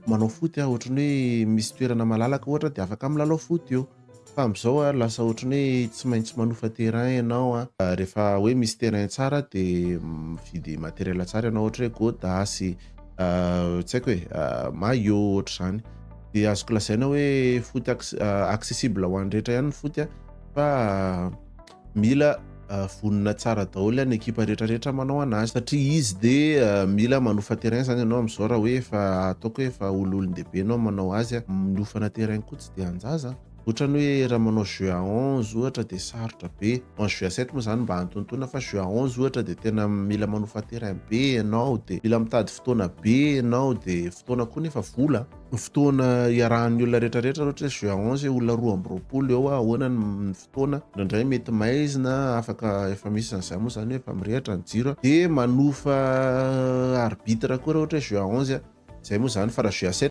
manao foot ohatrany hoe misy toerana malalaka ohatra de afaka milalao foot io. Fa am'zao lasa ohatrany hoe tsy maintsy manofa terrain ianao rehefa hoe misy terrain tsara de mividy matériel tsara ianao ohatra hoe gôdasy, tsy haiko hoe maillot ohatr'zany. De azoko lazaina hoe foot accessible ho an'ny rehetra ihany ny foot fa mila vonona tsara daholo ny ekipa rehetrarehetra manao anazy satria izy de mila manofa terrain zany ianao am'zao raha hoe efa ataoko hoe efa olon-dehibe ianao manao azy minofana terrain koa tsy de anjaza. Ohatrany hoe raha manao jeu à 11 ohatra de sarotra be, en jeu à 7 moa zany mba antonontonona fa jeu à 11 ohatra de tena mila manofa terrain be ianao de mila mitady fotoana be ianao de fotoana koa nefa vola. Fotoana iarahan'ny olona rehetrarehetra ohatra hoe jeu à 11 olona 2 eo ahoana ny fotoana, indraindray mety maizina afaka efa misy an'izay moa zany hoe efa mirehatra ny jiro de manofa arbitre koa raha ohatra hoe jeu à 11 zay moa zany fa raha jeu à 7